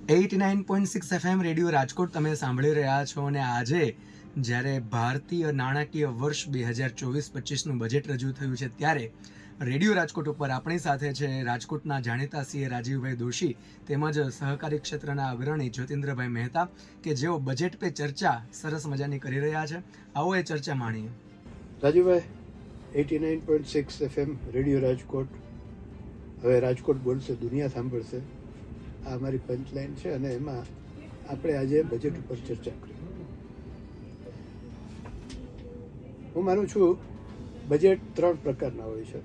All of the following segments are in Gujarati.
89.6 FM રેડિયો રાજકોટ તમે સાંભળી રહ્યા છો અને આજે જ્યારે ભારતીય નાણાકીય વર્ષ 2024-25નું બજેટ રજૂ થયું છે ત્યારે રેડિયો રાજકોટ ઉપર આપણી સાથે છે રાજકોટના જાણીતા સીએ રાજીવભાઈ દોશી તેમજ સહકારી ક્ષેત્રના અગ્રણી જ્યોતિન્દ્રભાઈ મહેતા કે જેઓ બજેટ પે ચર્ચા સરસ મજાની કરી રહ્યા છે. આવો એ ચર્ચા માણીએ. રાજીવભાઈ, 89.6 FM રેડિયો રાજકોટ. હવે રાજકોટ બોલશે, દુનિયા સાંભળશે. આ અમારી પંચલાઈન છે અને એમાં આપણે આજે બજેટ ઉપર ચર્ચા કરી. હું માનું છું બજેટ 3 પ્રકારના હોય છે.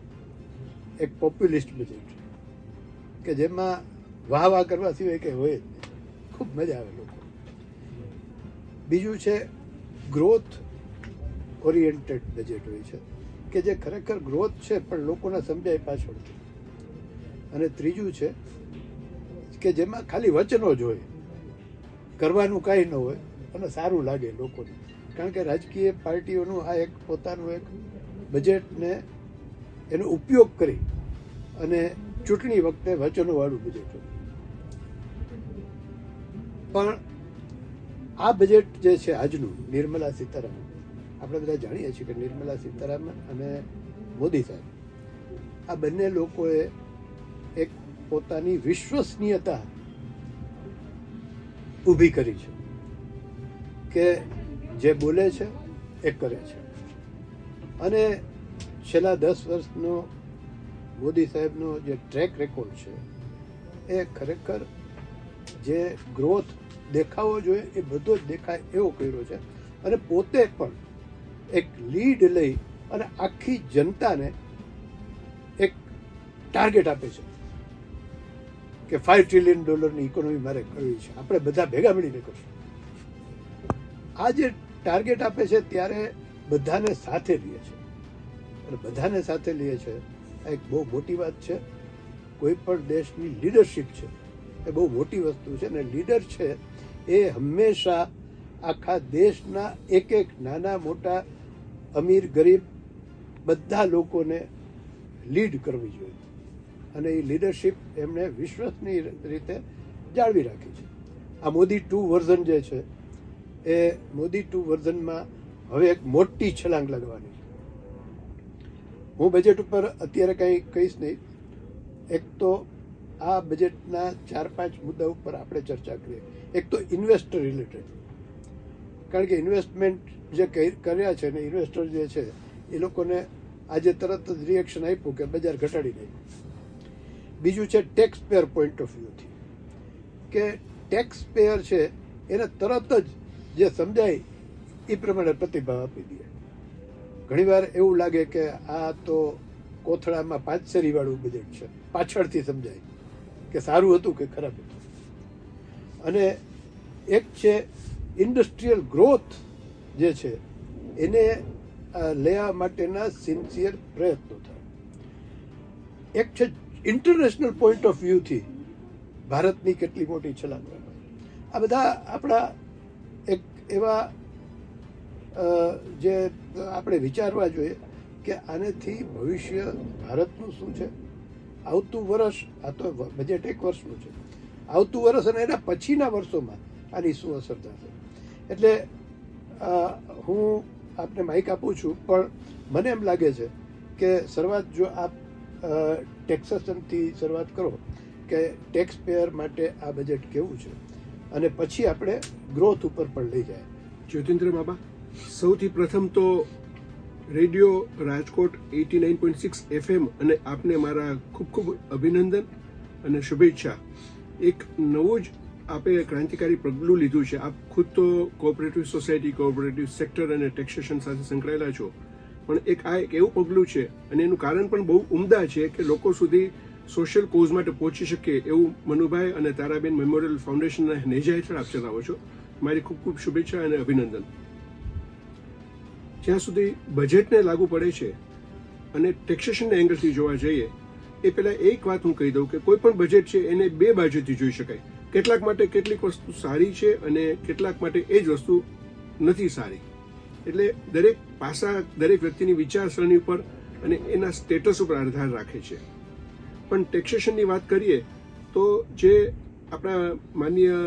એક પોપ્યુલિસ્ટ બજેટ કે જેમાં વાહ વાહ કરવા સિવાય કંઈ હોય જ નહીં, ખૂબ મજા આવે લોકો. બીજું છે ગ્રોથ ઓરિએન્ટેડ બજેટ હોય છે કે જે ખરેખર ગ્રોથ છે પણ લોકોને સમજાય પાછળ. અને ત્રીજું છે કે જેમાં ખાલી વચનો જ હોય, કરવાનું કાંઈ ન હોય અને સારું લાગે લોકોને. કારણ કે રાજકીય પાર્ટીઓનું આ એક પોતાનું એક બજેટને એનો ઉપયોગ કરી અને ચૂંટણી વખતે વચનોવાળું બજેટ હોય. પણ આ બજેટ જે છે આજનું, નિર્મલા સીતારામન, આપણે બધા જાણીએ છીએ કે નિર્મલા સીતારામન અને મોદી સાહેબ, આ બંને લોકોએ એક પોતાની વિશ્વસનીયતા ઊભી કરી છે કે જે બોલે છે એ કરે છે. અને છેલ્લા 10 વર્ષનો મોદી સાહેબનો જે ટ્રેક રેકોર્ડ છે એ ખરેખર જે ગ્રોથ દેખાવો જોઈએ એ બધો જ દેખાય એવો કર્યો છે. અને પોતે પણ એક લીડ લઈ અને આખી જનતાને એક ટાર્ગેટ આપે છે કે $5 ટ્રિલિયન ઇકોનોમી મારે કરવી છે, આપણે બધા ભેગા મળીને કરશું. આ જે ટાર્ગેટ આપે છે ત્યારે બધાને સાથે લે છે. અને બધાને સાથે લે છે આ એક બહુ મોટી વાત છે. કોઈ પણ દેશની લીડરશિપ છે એ બહુ મોટી વસ્તુ છે. અને લીડર છે એ હંમેશા આખા દેશના એક એક નાના મોટા અમીર ગરીબ બધા લોકોને લીડ કરવી જોઈએ. અને એ લીડરશિપ એમણે વિશ્વસનીય રીતે જાળવી રાખી છે. આ મોદી 2 વર્ઝન જે છે એ મોદી 2 વર્ઝનમાં હવે એક મોટી છલાંગ લગાવવાની છે. હું બજેટ ઉપર અત્યારે કંઈ કહીશ નહીં. એક તો આ બજેટના 4-5 મુદ્દા ઉપર આપણે ચર્ચા કરીએ. એક તો ઇન્વેસ્ટર રિલેટેડ, કારણ કે ઇન્વેસ્ટમેન્ટ જે કર્યા છે ને ઇન્વેસ્ટર જે છે એ લોકોને આજે તરત જ રિએક્શન આપ્યું કે બજાર ઘટાડી નાખ્યું. બીજું છે ટેક્સ પેયર પોઈન્ટ ઓફ વ્યૂથી કે ટેક્સ પેયર છે એને તરત જ જે સમજાય એ પ્રમાણે પ્રતિભાવ આપી દે. ઘણીવાર એવું લાગે કે આ તો કોથળામાં 5 શેરીવાળું બજેટ છે, પાછળથી સમજાય કે સારું હતું કે ખરાબ હતું. અને એક છે ઇન્ડસ્ટ્રીયલ ગ્રોથ જે છે એને લેવા માટેના સિન્સિયર પ્રયત્નો થાય. એક છે ઇન્ટરનેશનલ પોઈન્ટ ઓફ વ્યૂથી ભારતની કેટલી મોટી છલાંગ. આ બધા આપણા એક એવા જે આપણે વિચારવા જોઈએ કે આનેથી ભવિષ્ય ભારતનું શું છે, આવતું વર્ષ, આ તો બજેટ 1 વર્ષનું છે, આવતું વર્ષ અને એના પછીના વર્ષોમાં આની શું અસર થશે. એટલે હું આપને માઇક આપું છું, પણ મને એમ લાગે છે કે શરૂઆત જો આપ ટેક્સેશનથી શરૂઆત કરો કે ટેક્સ પેયર માટે આ બજેટ કેવું છે અને પછી આપણે ગ્રોથ ઉપર પણ લઈ જાય. જ્યોતિન્દ્ર બાબા, સૌથી પ્રથમ તો રેડિયો રાજકોટ 89.6 FM અને આપને મારા ખૂબ ખૂબ અભિનંદન અને શુભેચ્છા. એક નવું જ આપે ક્રાંતિકારી પગલું લીધું છે. આપ ખુદ તો કોઓપરેટિવ સોસાયટી, કોઓપરેટિવ સેક્ટર અને ટેક્સેશન સાથે સંકળાયેલા છો, પણ આ એક એવું પગલું છે અને એનું કારણ પણ બહુ ઉમદા છે કે લોકો સુધી સોશિયલ કોઝ માટે પહોંચી શકે એવું મનુભાઈ અને તારાબેન મેમોરિયલ ફાઉન્ડેશનના નેજા હેઠળ આપ ચલાવો છો. મારી ખૂબ ખૂબ શુભેચ્છા અને અભિનંદન. જ્યાં સુધી બજેટને લાગુ પડે છે અને ટેક્સેશનના એંગલથી જોવા જઈએ એ પહેલાં એક વાત હું કહી દઉં કે કોઈ પણ બજેટ છે એને 2 બાજુથી જોઈ શકાય. કેટલાક માટે કેટલીક વસ્તુ સારી છે અને કેટલાક માટે એ જ વસ્તુ નથી સારી. એટલે દરેક પાસા દરેક વ્યક્તિની વિચારસરણી ઉપર અને એના સ્ટેટસ ઉપર આધાર રાખે છે. પણ ટેક્સેશનની વાત કરીએ તો જે આપણા માનનીય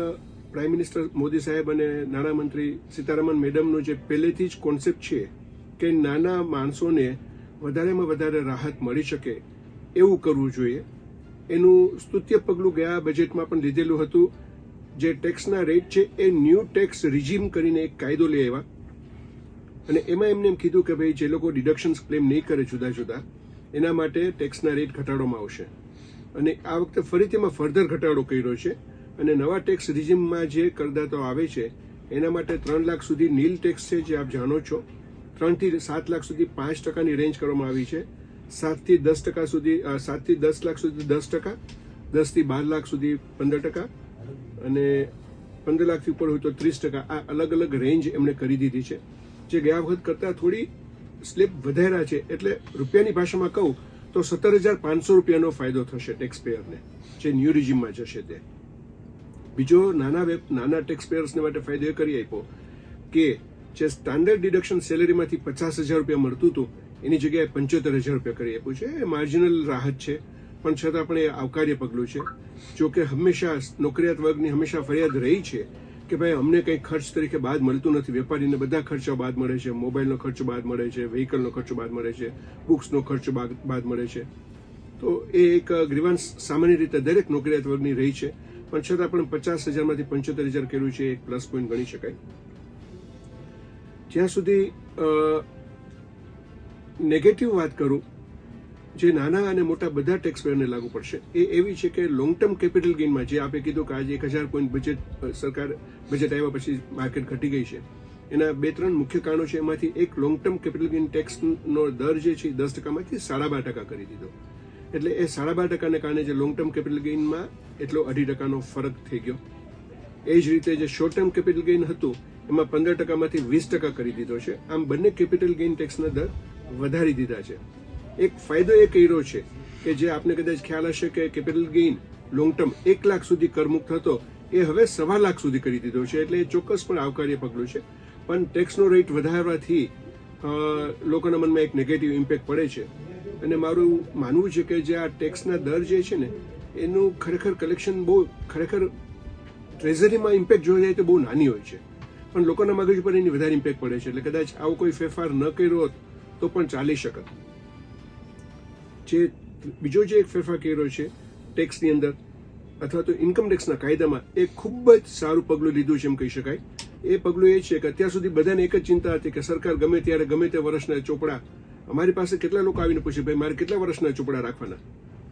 પ્રાઇમ મિનિસ્ટર મોદી સાહેબ અને નાણામંત્રી સીતારામન મેડમનો જે પહેલેથી જ કોન્સેપ્ટ છે કે નાના માણસોને વધારેમાં વધારે રાહત મળી શકે એવું કરવું જોઈએ, એનું સ્તુત્ય પગલું ગયા બજેટમાં પણ લીધેલું હતું. જે ટેક્સના રેટ છે એ ન્યૂ ટેક્સ રિજીમ કરીને એક કાયદો લઈ આવ્યા અને એમાં એમને એમ કીધું કે ભાઈ જે લોકો ડિડક્શન્સ ક્લેમ નહીં કરે જુદા જુદા એના માટે ટેક્સના રેટ ઘટાડવામાં આવશે. અને આ વખતે ફરીથી એમાં ફર્ધર ઘટાડો કર્યો છે અને નવા ટેક્સ રિજીમમાં જે કરદાતાઓ આવે છે એના માટે 3 લાખ સુધી નીલ ટેક્સ છે, જે આપ જાણો છો. 3 થી 7 લાખ સુધી 5% રેન્જ કરવામાં આવી છે. 7 થી 10% સુધી 7 થી 10 લાખ સુધી 10%, 10 થી 12 લાખ સુધી 15% અને 15 લાખથી ઉપર હોય તો 30%. આ અલગ અલગ રેન્જ એમણે કરી દીધી છે, જે ગયા વખત કરતાં થોડી સ્લેબ વધાર્યા છે. એટલે રૂપિયાની ભાષામાં કહું તો 17,500 રૂપિયાનો ફાયદો થશે ટેક્સ પેયરને, જે ન્યૂ રિજીમમાં જશે તે. બીજો નાના ટેક્સ પેયર્સને માટે ફાયદો એ કરી આપ્યો કે જે સ્ટાન્ડર્ડ ડિડક્શન સેલેરીમાંથી 50,000 રૂપિયા મળતું હતું એની જગ્યાએ 75,000 રૂપિયા કરી આપ્યું છે. એ માર્જિનલ રાહત છે, પણ છતાં પણ એ આવકાર્ય પગલું છે. જો કે હંમેશા નોકરિયાત વર્ગની હંમેશા ફરિયાદ રહી છે કે ભાઈ અમને કંઈ ખર્ચ તરીકે બાદ મળતું નથી. વેપારીને બધા ખર્ચો બાદ મળે છે, મોબાઈલનો ખર્ચો બાદ મળે છે, વ્હીકલનો ખર્ચો બાદ મળે છે, બુક્સનો ખર્ચો બાદ મળે છે. તો એ એક ગ્રીવાન્સ સામાન્ય રીતે દરેક નોકરિયાત વર્ગની રહી છે, પણ છતાં પણ 50,000માંથી 75,000 કર્યું છે, એક પ્લસ પોઈન્ટ ગણી શકાય. જ્યાં સુધી નેગેટિવ વાત કરું, જે નાના અને મોટા બધા ટેક્સ પેયરને લાગુ પડશે એ એવી છે કે લોંગ ટર્મ કેપિટલ ગેઇનમાં જે આપે કીધું કે આજે 1,000 પોઈન્ટ બજેટ સરકાર બજેટ આવ્યા પછી માર્કેટ ઘટી ગઈ છે, એના 2-3 મુખ્ય કારણો છે. એમાંથી એક લોંગ ટર્મ કેપિટલ ગેઇન ટેક્સનો દર જે છે 10%માંથી 12.5% કરી દીધો. એટલે એ 12.5%ને કારણે જે લોંગ ટર્મ કેપિટલ ગેઇનમાં એટલો 2.5%નો ફરક થઈ ગયો. એ જ રીતે જે શોર્ટ ટર્મ કેપિટલ ગેઇન હતું એમાં 15%માંથી 20% કરી દીધો છે. આમ બંને કેપિટલ ગેઇન ટેક્સના દર વધારી દીધા છે. એક ફાયદો એ કર્યો છે કે જે આપને કદાચ ખ્યાલ હશે કે capital gain long term 1 lakh સુધી કરમુક્ત હતો, એ હવે 1.25 લાખ સુધી કરી દીધો છે. એટલે એ ચોક્કસ પણ આવકાર્ય પગલું છે. પણ ટેક્સનો રેટ વધારવાથી લોકોના મનમાં એક નેગેટિવ ઇમ્પેક્ટ પડે છે. અને મારું માનવું છે કે જે આ ટેક્સના દર જે છે ને એનું ખરેખર કલેક્શન બહુ ખરેખર ટ્રેઝરીમાં ઇમ્પેક્ટ જોવા જાય તો બહુ નાની હોય છે, પણ લોકોના મગજ પર એની વધારે ઇમ્પેક્ટ પડે છે. એટલે કદાચ આવો કોઈ ફેરફાર ન કર્યો હોત તો પણ ચાલી શકત. જે બીજો જે એક ફેરફાર કર્યો છે ટેક્સની અંદર અથવા તો ઇન્કમ ટેક્સના કાયદામાં, એ ખૂબ જ સારું પગલું લીધું છે એમ કહી શકાય. એ પગલું એ છે કે અત્યાર સુધી બધાને એક જ ચિંતા હતી કે સરકાર ગમે ત્યારે ગમે તે વર્ષના ચોપડા, અમારી પાસે કેટલા લોકો આવીને પૂછે ભાઈ મારે કેટલા વર્ષના ચોપડા રાખવાના,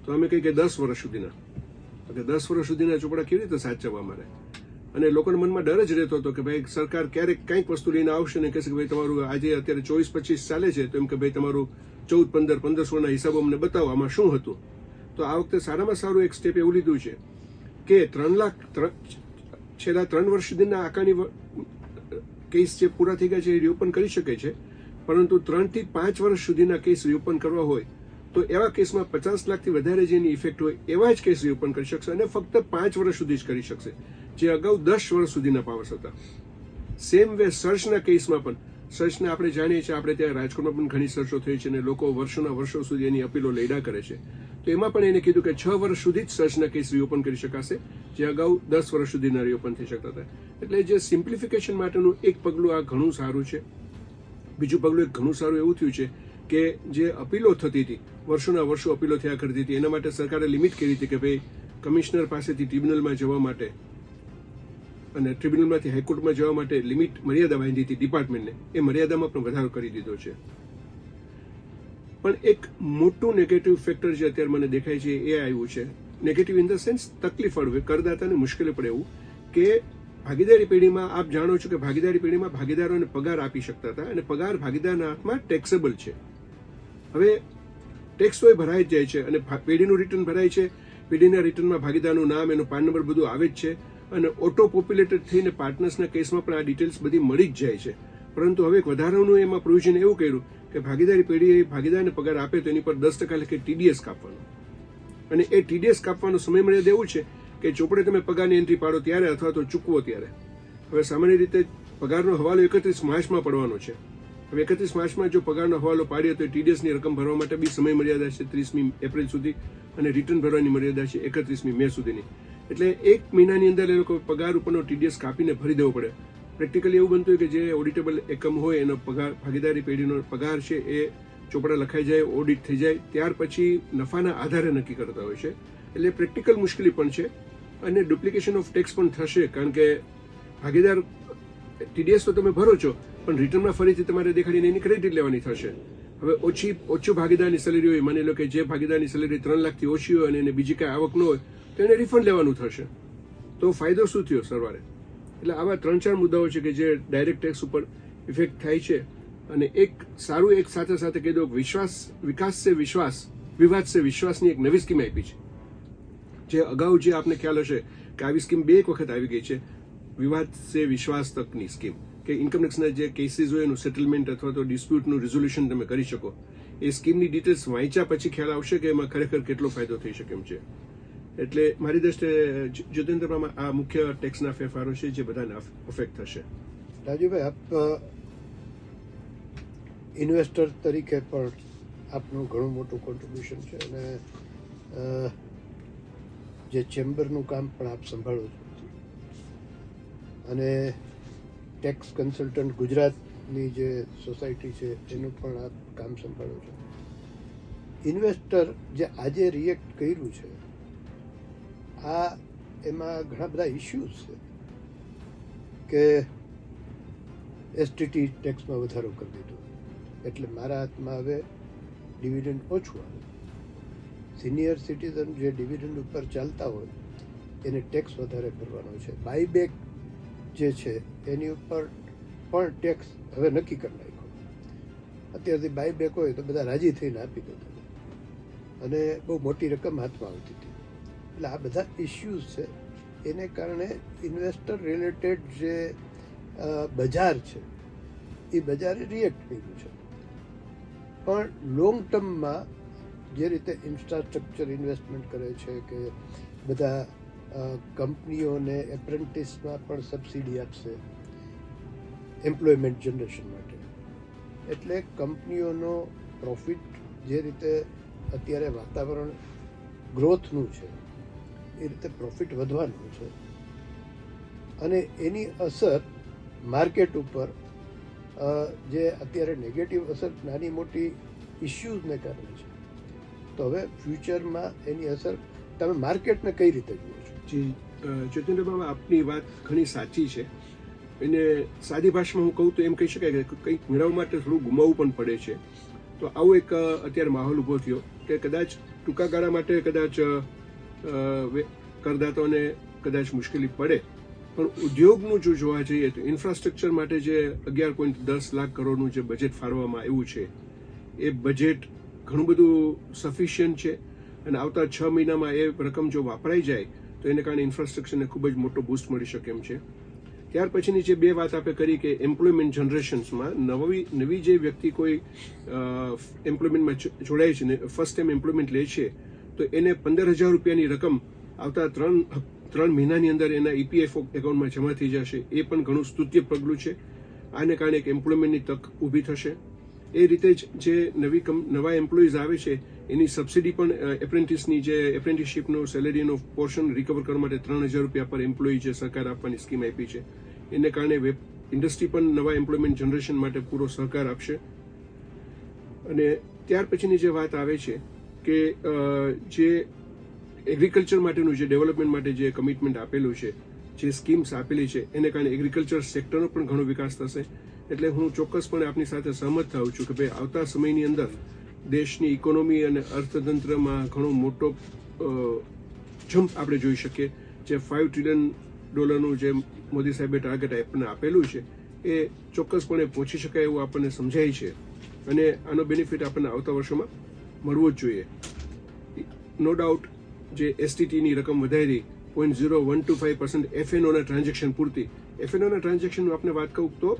તો અમે કહીએ કે 10 વર્ષ સુધીના. 10 વર્ષ સુધીના ચોપડા કેવી રીતે સાચવવા અમારે? અને લોકોના મનમાં ડર જ રહેતો હતો કે ભાઈ સરકાર ક્યારેક કંઈક વસ્તુ લઈને આવશે ને કહેશે કે ભાઈ તમારું આજે અત્યારે 24-25 ચાલે છે, તો એમ કે ભાઈ તમારું 14-15-1500ના હિસાબો અમને બતાવો આમાં શું હતું. તો આ વખતે સારામાં સારું એક સ્ટેપ એવું લીધું છે કે 3 લાખ છેલ્લા 3 વર્ષ સુધીના આકાની કેસ જે પૂરા થઈ ગયા છે એ રીઓપન કરી શકે છે, પરંતુ 3 થી 5 વર્ષ સુધીના કેસ રીઓપન કરવા હોય તો એવા કેસમાં 50 લાખથી વધારે જેની ઇફેક્ટ હોય એવા જ કેસ રીઓપન કરી શકશે અને ફક્ત 5 વર્ષ સુધી જ કરી શકશે, જે અગાઉ 10 વર્ષ સુધીના પાવર્સ હતા. સેમ વે સર્ચના કેસમાં પણ, સર્ચને આપણે જાણીએ છીએ, આપણે ત્યાં રાજકોટમાં પણ ઘણી સર્ચો થઈ છે અને લોકો વર્ષોના વર્ષો સુધી એની અપીલો લડ્યા કરે છે. તો એમાં પણ એને કીધું કે 6 વર્ષ સુધી જ સર્ચના કેસ રીઓપન કરી શકાશે, જે અગાઉ 10 વર્ષ સુધીના રીઓપન થઈ શકતા હતા. એટલે જે સિમ્પ્લિફિકેશન માટેનું એક પગલું આ ઘણું સારું છે. બીજું પગલું એક ઘણું સારું એવું થયું છે કે જે અપીલો થતી હતી, વર્ષોના વર્ષો અપીલો થયા કરતી હતી, એના માટે સરકારે લિમિટ કરી હતી કે ભાઈ કમિશનર પાસેથી ટ્રિબ્યુનલમાં જવા માટે અને ટ્રિબ્યુનલમાંથી હાઈકોર્ટમાં જવા માટે લિમિટ મર્યાદા બાંધી હતી ડિપાર્ટમેન્ટને, એ મર્યાદામાં પણ વધારો કરી દીધો છે. પણ એક મોટું નેગેટિવ ફેક્ટર જે અત્યારે મને દેખાય છે એ આવ્યું છે, નેગેટિવ ઇન ધ સેન્સ તકલીફ કરદાતાને મુશ્કેલી પડે એવું કે ભાગીદારી પેઢીમાં આપ જાણો છો કે ભાગીદારી પેઢીમાં ભાગીદારોને પગાર આપી શકતા હતા અને પગાર ભાગીદારના હાથમાં ટેક્સેબલ છે. હવે ટેક્સ તો એ ભરાઈ જ જાય છે અને પેઢીનું રિટર્ન ભરાય છે, પેઢીના રિટર્નમાં ભાગીદારનું નામ, એનો પાન નંબર બધું આવે જ છે અને ઓટો પોપ્યુલેટેડ થઈને પાર્ટનર્સના કેસમાં પણ આ ડિટેલ્સ બધી મળી જ જાય છે. પરંતુ હવે એક વધારાનું એમાં પ્રોવિઝન એવું કર્યું કે ભાગીદારી પેઢીએ ભાગીદારને પગાર આપે તો એની પર 10% લેખે TDS કાપવાનો, અને એ TDS કાપવાનો સમય મર્યાદા એવું છે કે ચોપડે તમે પગારની એન્ટ્રી પાડો ત્યારે અથવા તો ચૂકવો ત્યારે. હવે સામાન્ય રીતે પગારનો હવાલો 31 માર્ચમાં પડવાનો છે. હવે 31 માર્ચમાં જો પગારનો હવાલો પાડીએ તો TDSની રકમ ભરવા માટે બી સમય મર્યાદા છે 30મી એપ્રિલ સુધી અને રિટર્ન ભરવાની મર્યાદા છે 31મી મે સુધીની. એટલે 1 મહિનાની અંદર એ લોકો પગાર ઉપરનો TDS કાપીને ભરી દેવો પડે. પ્રેક્ટિકલી એવું બનતું હોય કે જે ઓડિટેબલ એકમ હોય એનો પગાર, ભાગીદારી પેઢીનો પગાર છે એ ચોપડા લખાઈ જાય, ઓડિટ થઈ જાય, ત્યાર પછી નફાના આધારે નક્કી કરતા હોય છે. એટલે પ્રેક્ટિકલ મુશ્કેલી પણ છે અને ડુપ્લિકેશન ઓફ ટેક્સ પણ થશે, કારણ કે ભાગીદાર TDS તો તમે ભરો છો પણ રિટર્નમાં ફરીથી તમારે દેખાડીને એની ક્રેડિટ લેવાની થશે. હવે ઓછું ભાગીદારની સેલેરી હોય, માની લો કે જે ભાગીદારની સેલેરી 3 લાખથી ઓછી હોય અને એને બીજી કાંઈ આવક ન હોય તો એને રિફંડ લેવાનું થશે. તો ફાયદો શું થયો સરવારે? એટલે આવા 3-4 મુદ્દાઓ છે કે જે ડાયરેક્ટ ટેક્સ ઉપર ઇફેક્ટ થાય છે. અને એક સારું, એક સાથે સાથે કહી દો, વિકાસ સે વિશ્વાસ, વિવાદ સે વિશ્વાસની એક નવી સ્કીમ આપી છે. જે અગાઉ જે આપને ખ્યાલ હશે કે આવી સ્કીમ 2 વખત આવી ગઈ છે, વિવાદ સે વિશ્વાસ તકની સ્કીમ, કે ઇન્કમટેક્સના જે કેસીસ હોય એનું સેટલમેન્ટ અથવા તો ડિસ્પ્યુટનું રિઝોલ્યુશન તમે કરી શકો. એ સ્કીમની ડિટેલ્સ વાંચ્યા પછી ખ્યાલ આવશે કે એમાં ખરેખર કેટલો ફાયદો થઈ શકે એમ છે. એટલે મારી દ્રષ્ટિએ જ્યોતિન્દ્રમાં આ મુખ્ય ટેક્સના ફેરફારો છે જે બધાને અફેક્ટ થશે. રાજુભાઈ, આપ ઇન્વેસ્ટર તરીકે પણ આપનું ઘણું મોટું કોન્ટ્રીબ્યુશન છે અને જે ચેમ્બરનું કામ પણ આપ સંભાળો છો અને ટેક્સ કન્સલ્ટન્ટ ગુજરાતની જે સોસાયટી છે એનું પણ આપ કામ સંભાળો છો. ઇન્વેસ્ટર જે આજે રિએક્ટ કર્યું છે, આ એમાં ઘણા બધા ઇશ્યુઝ છે કે STT ટેક્સમાં વધારો કરી દીધો એટલે મારા હાથમાં હવે ડિવિડન્ડ ઓછું આવે. સિનિયર સિટીઝન જે ડિવિડન્ડ ઉપર ચાલતા હોય એને ટેક્સ વધારે ભરવાનો છે. બાયબેક જે છે એની ઉપર પણ ટેક્સ હવે નક્કી કરી નાખ્યો. અત્યારથી બાયબેક હોય તો બધા રાજી થઈને આપી દેતા અને બહુ મોટી રકમ હાથમાં આવતી હતી. એટલે આ બધા ઇશ્યુઝ છે. એને કારણે ઇન્વેસ્ટર રિલેટેડ જે બજાર છે એ બજારે રિએક્ટ કર્યું છે. પણ લોંગ ટર્મમાં જે રીતે ઇન્ફ્રાસ્ટ્રક્ચર ઇન્વેસ્ટમેન્ટ કરે છે કે બધા કંપનીઓને એપ્રેન્ટિસમાં પણ સબસિડી આપશે એમ્પ્લોયમેન્ટ જનરેશન માટે, એટલે કંપનીઓનો પ્રોફિટ જે રીતે અત્યારે વાતાવરણ ગ્રોથનું છે એ રીતે પ્રોફિટ વધવાનું છે અને એની અસર માર્કેટ ઉપર જે અત્યારે નેગેટિવ અસર નાની મોટી ઇશ્યુઝને કારણે છે, તો હવે ફ્યુચરમાં એની અસર તમે માર્કેટને કઈ રીતે જુઓ છો? જી જ્યોતિન્દ્રબાબા, આપની વાત ઘણી સાચી છે. એને સાદી ભાષામાં હું કહું તો એમ કહી શકાય કે કંઈક મેળવવા માટે થોડું ગુમાવવું પણ પડે છે. તો આવો એક અત્યારે માહોલ ઊભો થયો કે કદાચ ટૂંકા ગાળા માટે કદાચ કરદાતાઓને કદાચ મુશ્કેલી પડે, પણ ઉદ્યોગનું જો જોવા જઈએ તો ઇન્ફ્રાસ્ટ્રક્ચર માટે જે 11.10 લાખ કરોડનું જે બજેટ ફાળવવામાં આવ્યું છે એ બજેટ ઘણું બધું સફિશિયન્ટ છે અને આવતા 6 મહિનામાં એ રકમ જો વાપરાઈ જાય તો એને કારણે ઇન્ફ્રાસ્ટ્રક્ચરને ખૂબ જ મોટો બૂસ્ટ મળી શકે એમ છે. ત્યાર પછીની જે 2 વાત આપણે કરી કે એમ્પ્લોયમેન્ટ જનરેશન્સમાં નવી જે વ્યક્તિ કોઈ એમ્પ્લોયમેન્ટમાં જોડાય છે ને ફર્સ્ટ ટાઈમ એમ્પ્લોયમેન્ટ લે છે તો એને 15,000 રૂપિયાની રકમ આવતા 3 મહિનાની અંદર એના EPF એકાઉન્ટમાં જમા થઈ જશે. એ પણ ઘણું સ્તુત્ય પગલું છે. આને કારણે એક એમ્પ્લોયમેન્ટની તક ઊભી થશે. એ રીતે જ જે નવા એમ્પ્લોઈઝ આવે છે એની સબસિડી પણ એપ્રેન્ટિસની જે એપ્રેન્ટિસશીપનો સેલેરીનો પોર્શન રિકવર કરવા માટે 3,000 રૂપિયા પર એમ્પ્લોયી જે સરકાર આપવાની સ્કીમ આપી છે. એને કારણે ઇન્ડસ્ટ્રી પણ નવા એમ્પ્લોયમેન્ટ જનરેશન માટે પૂરો સહકાર આપશે. અને ત્યાર પછીની જે વાત આવે છે કે જે એગ્રીકલ્ચર માટેનું જે ડેવલપમેન્ટ માટે જે કમિટમેન્ટ આપેલું છે, જે સ્કીમ્સ આપેલી છે, એને કારણે એગ્રીકલ્ચર સેક્ટરનો પણ ઘણો વિકાસ થશે. એટલે હું ચોક્કસપણે આપની સાથે સહમત થાઉં છું કે ભાઈ આવતા સમયની અંદર દેશની ઇકોનોમી અને અર્થતંત્રમાં ઘણો મોટો જમ્પ આપણે જોઈ શકીએ. જે $5 ટ્રિલિયન જે મોદી સાહેબે ટાર્ગેટ આપણને આપેલું છે એ ચોક્કસપણે પહોંચી શકાય એવું આપણને સમજાય છે અને આનો બેનિફિટ આપણને આવતા વર્ષોમાં મળવો જ જોઈએ. નો ડાઉટ જે STTની રકમ વધારી 0.0125% FNOના ટ્રાન્ઝેક્શન પૂરતી. FNOના ટ્રાન્ઝેક્શનનું આપણે વાત કહું તો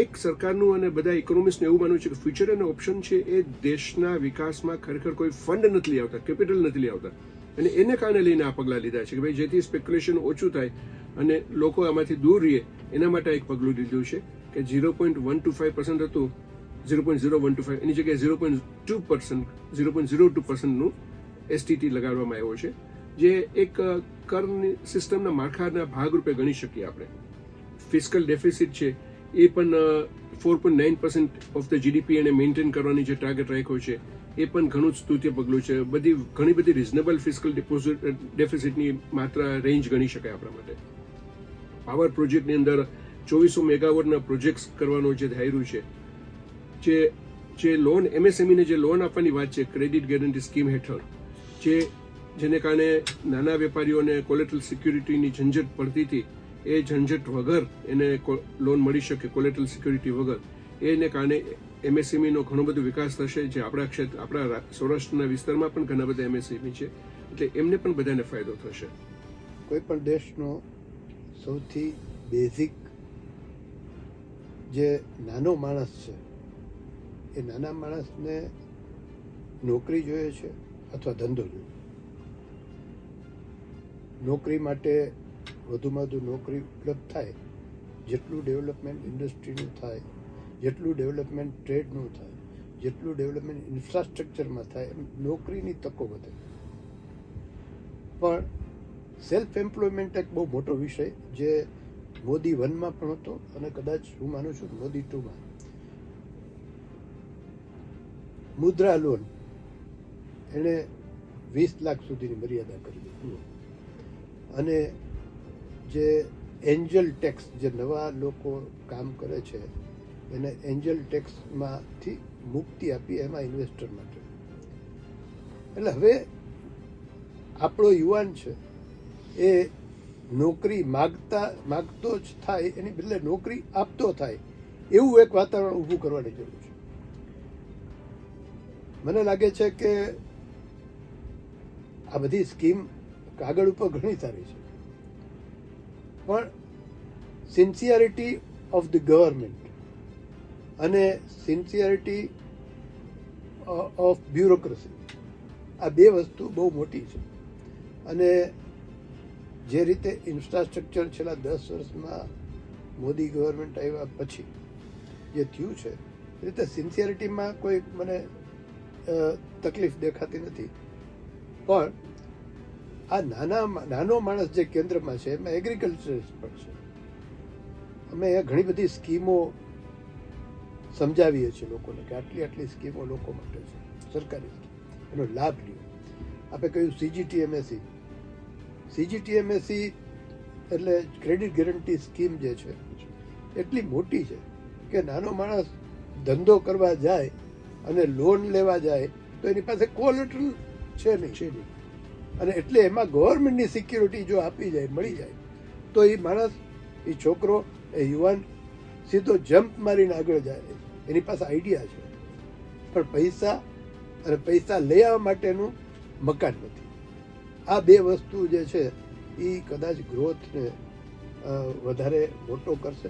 એક સરકારનું અને બધા ઇકોનોમિસ્ટનું એવું માનવું છે કે ફ્યુચર અને ઓપ્શન છે એ દેશના વિકાસમાં ખરેખર કોઈ ફંડ નથી લઈ આવતા, કેપિટલ નથી લઈ આવતા અને એને કારણે લઈને આ પગલાં લીધા છે કે ભાઈ જેથી સ્પેક્યુલેશન ઓછું થાય અને લોકો આમાંથી દૂર રહે એના માટે એક પગલું લીધું છે કે 0.125% હતું 0.015 એની જગ્યાએ 0.02%નું STT લગાડવામાં આવ્યો છે. જે એક કરની સિસ્ટમના માળખાના ભાગરૂપે ગણી શકીએ આપણે. ફિસ્કલ ડેફિસિટ છે એ પણ 4.9% ઓફ ધ જીડીપી એને મેન્ટેન કરવાની જે ટાર્ગેટ રાખ્યો છે એ પણ ઘણું જ સ્તુત્ય પગલું છે. ઘણી બધી રિઝનેબલ ફિસ્કલ ડેફિસિટની માત્રા રેન્જ ગણી શકાય આપણા માટે. પાવર પ્રોજેક્ટની અંદર 2400 મેગાવોટના પ્રોજેક્ટ કરવાનો જે ધાર્યું છે, જે લોન એમએસએમઈને જે લોન આપવાની વાત છે ક્રેડિટ ગેરંટી સ્કીમ હેઠળ, જેને કારણે નાના વેપારીઓને કોલેટરલ સિક્યુરિટીની ઝંઝટ પડતી હતી, એ ઝંઝટ વગર એને લોન મળી શકે કોલેટરલ સિક્યુરિટી વગર. એને કારણે એમએસએમઈનો ઘણો બધો વિકાસ થશે. જે આપણા સૌરાષ્ટ્રના વિસ્તારમાં પણ ઘણા બધા એમએસએમઈ છે, એટલે એમને પણ બધાને ફાયદો થશે. કોઈ પણ દેશનો સૌથી બેઝિક જે નાનો માણસ છે, એ નાના માણસને નોકરી જોઈએ છે અથવા ધંધો જોઈએ. નોકરી માટે વધુમાં વધુ નોકરી ઉપલબ્ધ થાય, જેટલું ડેવલપમેન્ટ ઇન્ડસ્ટ્રીનું થાય, જેટલું ડેવલપમેન્ટ ટ્રેડનું થાય, જેટલું ડેવલપમેન્ટ ઇન્ફ્રાસ્ટ્રક્ચરમાં થાય, એમ નોકરીની તકો વધે. પણ સેલ્ફ એમ્પ્લોયમેન્ટ એક બહુ મોટો વિષય, જે મોદી 1માં પણ હતો અને કદાચ હું માનું છું મોદી 2માં. મુદ્રા લોન એણે 20 લાખ સુધીની મર્યાદા કરી દીધી. અને જે એન્જલ ટેક્સ, જે નવા લોકો કામ કરે છે એને એન્જલ ટેક્સમાંથી મુક્તિ આપી, એમાં ઇન્વેસ્ટર માટે. એટલે હવે આપણો યુવાન છે એ નોકરી માગતો જ થાય, એની બદલે નોકરી આપતો થાય એવું એક વાતાવરણ ઊભું કરવાની જરૂર છે. મને લાગે છે કે આ બધી સ્કીમ કાગળ ઉપર ઘણી સારી છે, પણ સિન્સિયરિટી ઓફ ધ ગવર્મેન્ટ અને સિન્સિયરિટી ઓફ બ્યુરોક્રસી, આ બે વસ્તુ બહુ મોટી છે. અને જે રીતે ઇન્ફ્રાસ્ટ્રક્ચર છેલ્લા 10 વર્ષમાં મોદી ગવર્મેન્ટ આવ્યા પછી જે થયું છે, એ રીતે સિન્સિયરિટીમાં કોઈ મને તકલીફ દેખાતી નથી. પણ આ નાનો માણસ જે કેન્દ્રમાં છે એમાં એગ્રીકલ્ચર પણ છે. અમે અહીંયા ઘણી બધી સ્કીમો સમજાવીએ છીએ લોકોને કે આટલી સ્કીમો લોકો માટે છે, સરકારી સ્કીમ, એનો લાભ લ્યો. આપણે કહ્યું સીજીટીએમએસઈ એટલે ક્રેડિટ ગેરંટી સ્કીમ જે છે એટલી મોટી છે કે નાનો માણસ ધંધો કરવા જાય અને લોન લેવા જાય તો એની પાસે કોલેટરલ છે નહીં. અને એટલે એમાં ગવર્મેન્ટની સિક્યુરિટી જો આપી જાય, મળી જાય, તો એ માણસ, એ છોકરો, એ યુવાન સીધો જમ્પ મારીને આગળ જાય. એની પાસે આઈડિયા છે, પણ પૈસા લઈ આવવા માટેનું મકાન નથી. આ બે વસ્તુ જે છે એ કદાચ ગ્રોથને વધારે મોટો કરશે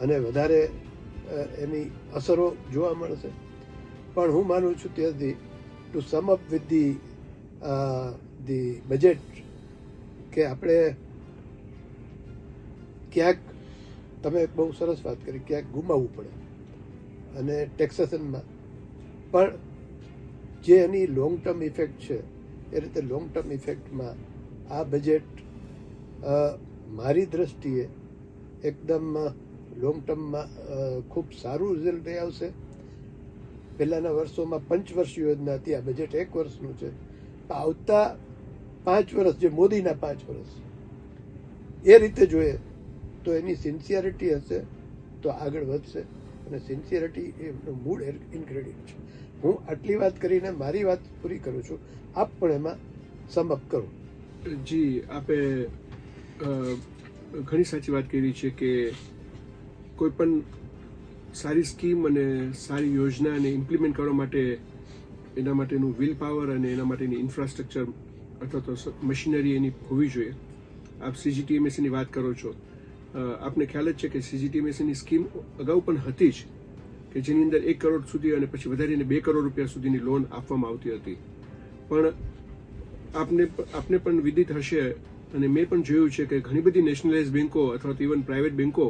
અને વધારે એની અસરો જોવા મળશે. પણ હું માનું છું ત્યાંથી to sum up with the budget, કે આપણે ક્યાંક, તમે બહુ સરસ વાત કરી, ક્યાંક ગુમાવવું પડે અને ટેક્સેશનમાં પણ જે એની લોંગ ટર્મ ઇફેક્ટ છે, એ રીતે લોંગ ટર્મ ઇફેક્ટમાં આ બજેટ મારી દ્રષ્ટિએ એકદમ લોંગ ટર્મમાં ખૂબ સારું રિઝલ્ટ આવશે. પહેલાંના વર્ષોમાં પંચવર્ષ યોજના હતી, આ બજેટ 1 વર્ષનું છે. આવતા 5 વર્ષ, જે મોદીના 5 વર્ષ, એ રીતે જોઈએ તો એની સિન્સિયરિટી હશે તો આગળ વધશે. અને સિન્સિયરિટી એનું મૂળ ઇન્ગ્રેડિયન્ટ છે. હું આટલી વાત કરીને મારી વાત પૂરી કરું છું, આપ પણ એમાં સમઅપ કરો. જી, આપે ઘણી સાચી વાત કરી છે કે કોઈ પણ સારી સ્કીમ અને સારી યોજનાને ઇમ્પ્લિમેન્ટ કરવા માટે એના માટેનું વિલ પાવર અને એના માટેની ઇન્ફ્રાસ્ટ્રક્ચર અથવા તો મશીનરી એની હોવી જોઈએ. આપ સીજીટીએમએસની વાત કરો છો, આપને ખ્યાલ જ છે કે સીજીટીએમએસની સ્કીમ અગાઉ પણ હતી જ, કે જેની અંદર 1 કરોડ સુધી અને પછી વધારીને 2 કરોડ રૂપિયા સુધીની લોન આપવામાં આવતી હતી. પણ આપને પણ વિદિત હશે અને મેં પણ જોયું છે કે ઘણી બધી નેશનલાઇઝ બેન્કો અથવા તો ઇવન પ્રાઇવેટ બેન્કો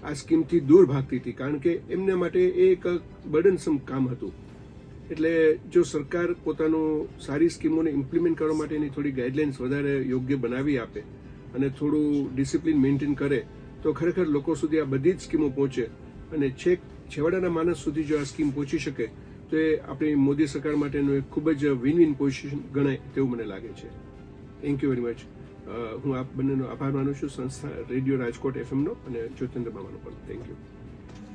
આ સ્કીમથી દૂર ભાગતી હતી, કારણ કે એમના માટે એ એક બર્ડનસમ કામ હતું. એટલે જો સરકાર પોતાનું સારી સ્કીમોને ઇમ્પ્લિમેન્ટ કરવા માટેની થોડી ગાઈડલાઇન્સ વધારે યોગ્ય બનાવી આપે અને થોડું ડિસિપ્લિન મેન્ટેન કરે તો ખરેખર લોકો સુધી આ બધી જ સ્કીમો પહોંચે અને છેવાડાના માણસ સુધી જો આ સ્કીમ પહોંચી શકે તો એ આપણી મોદી સરકાર માટેનું એક ખૂબ જ વિન વિન પોઝિશન ગણાય તેવું મને લાગે છે. Thank you very much. હું આપ બંનેનો આભાર માનું છું, સંસ્થા રેડિયો રાજકોટ એફએમનો અને જ્યોતિન્દ્ર મામાનો પણ. Thank you.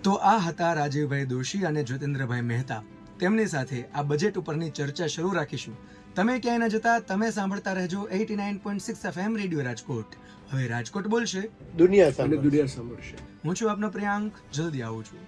તો આ હતા રાજીવભાઈ દોશી અને જ્યોતિન્દ્રભાઈ મહેતા. તેમની સાથે આ બજેટ ઉપરની ચર્ચા શરૂ રાખીશું. તમે ક્યાંય ન જતા, તમે સાંભળતા રહેજો 89.6 FM રેડિયો રાજકોટ. હવે રાજકોટ બોલશે, દુનિયા અને સામે દુનિયા સાંભળશે. હું છું આપનો પ્રિયાંક, જલ્દી આવું છું.